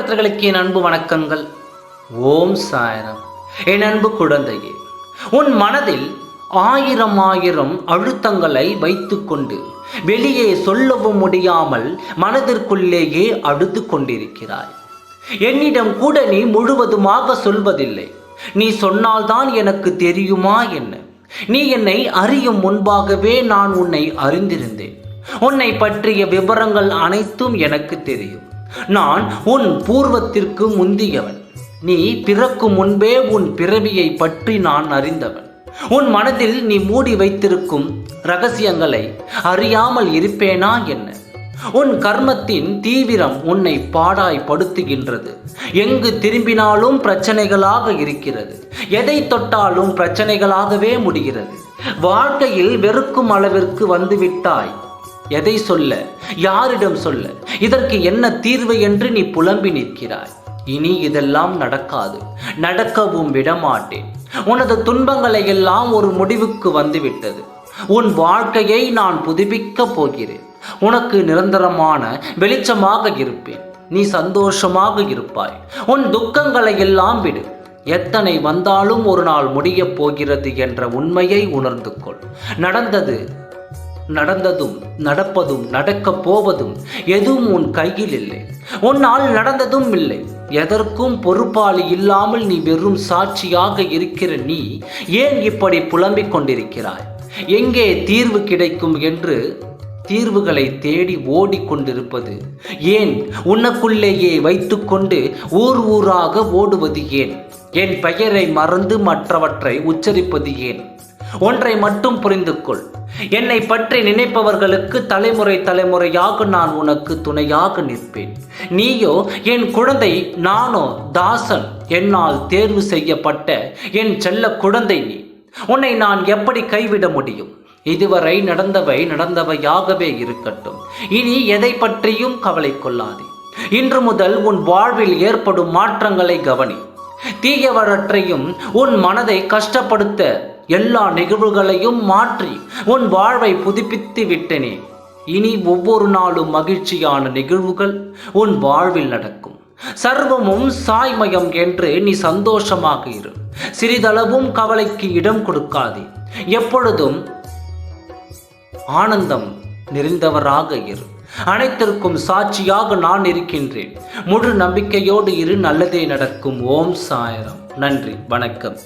பக்தர்களுக்கு என் அன்பு வணக்கங்கள். ஓம் சாய்ராம். என் அன்பு குழந்தையே, உன் மனதில் ஆயிரம் அழுத்தங்களை வைத்துக்கொண்டு வெளியே சொல்லவும் முடியாமல் மனதிற்குள்ளேயே அழுது கொண்டிருக்கிறாய். என்னிடம் கூட நீ முழுவதுமாக சொல்வதில்லை. நீ சொன்னால்தான் எனக்கு தெரியுமா என்ன? நீ என்னை அறியும் முன்பாகவே நான் உன்னை அறிந்திருந்தேன். உன்னை பற்றிய விவரங்கள் அனைத்தும் எனக்கு தெரியும். நான் உன் பூர்வத்திற்கு முந்தியவன். நீ பிறக்கும் முன்பே உன் பிறவியை பற்றி நான் அறிந்தவன். உன் மனதில் நீ மூடி வைத்திருக்கும் ரகசியங்களை அறியாமல் இருப்பேனா என்ன? உன் கர்மத்தின் தீவிரம் உன்னை பாடாய்படுத்துகின்றது. எங்கு திரும்பினாலும் பிரச்சனைகளாக இருக்கிறது. எதை தொட்டாலும் பிரச்சனைகளாகவே முடிகிறது. வாழ்க்கையில் வெறுக்கும் அளவிற்கு வந்துவிட்டாய். எதை சொல்ல, யாரிடம் சொல்ல, இதற்கு என்ன தீர்வு என்று நீ புலம்பி நிற்கிறாய். இனி இதெல்லாம் நடக்காது, நடக்கவும் விடமாட்டேன். உனது துன்பங்களை எல்லாம் ஒரு முடிவுக்கு வந்துவிட்டது. உன் வாழ்க்கையை நான் புதுப்பிக்கப் போகிறேன். உனக்கு நிரந்தரமான வெளிச்சமாக இருப்பேன். நீ சந்தோஷமாக இருப்பாய். உன் துக்கங்களை எல்லாம் விடு. எத்தனை வந்தாலும் ஒரு நாள் முடியப் போகிறது என்ற உண்மையை உணர்ந்து கொள். நடந்ததும் நடப்பதும் நடக்கப் போவதும் எதுவும் உன் கையில் இல்லை. உன்னால் நடந்ததும் இல்லை. எதற்கும் பொறுப்பாளி இல்லாமல் நீ வெறும் சாட்சியாக இருக்கிற நீ ஏன் இப்படி புலம்பிக் கொண்டிருக்கிறாய்? எங்கே தீர்வு கிடைக்கும் என்று தீர்வுகளை தேடி ஓடிக்கொண்டிருப்பது ஏன்? உனக்குள்ளேயே வைத்துக்கொண்டு ஊராக ஓடுவது ஏன்? என் பெயரை மறந்து மற்றவற்றை உச்சரிப்பது ஏன்? ஒன்றை மட்டும் புரிந்து கொள். என்னை பற்றி நினைப்பவர்களுக்கு தலைமுறையாக நான் உனக்கு துணையாக நிற்பேன். நீயோ என் குழந்தை, நானோ தாசன். என்னால் தேர்வு செய்யப்பட்ட என் செல்ல குழந்தை நீ. உன்னை நான் எப்படி கைவிட முடியும்? இதுவரை நடந்தவையாகவே இருக்கட்டும். இனி எதை பற்றியும் கவலை கொள்ளாதே. இன்று முதல் உன் வாழ்வில் ஏற்படும் மாற்றங்களை கவனி. தீயவற்றையும் உன் மனதை கஷ்டப்படுத்த எல்லா நிகழ்வுகளையும் மாற்றி உன் வாழ்வை புதுப்பித்து விட்டனே. இனி ஒவ்வொரு நாளும் மகிழ்ச்சியான நிகழ்வுகள் உன் வாழ்வில் நடக்கும். சர்வமும் சாய்மயம் என்று நீ சந்தோஷமாக இரு. சிறிதளவும் கவலைக்கு இடம் கொடுக்காதே. எப்பொழுதும் ஆனந்தம் நிறைந்தவராக இரு. அனைத்திற்கும் சாட்சியாக நான் இருக்கின்றேன். முழு நம்பிக்கையோடு இரு. நல்லதே நடக்கும். ஓம் சாய்ராம். நன்றி, வணக்கம்.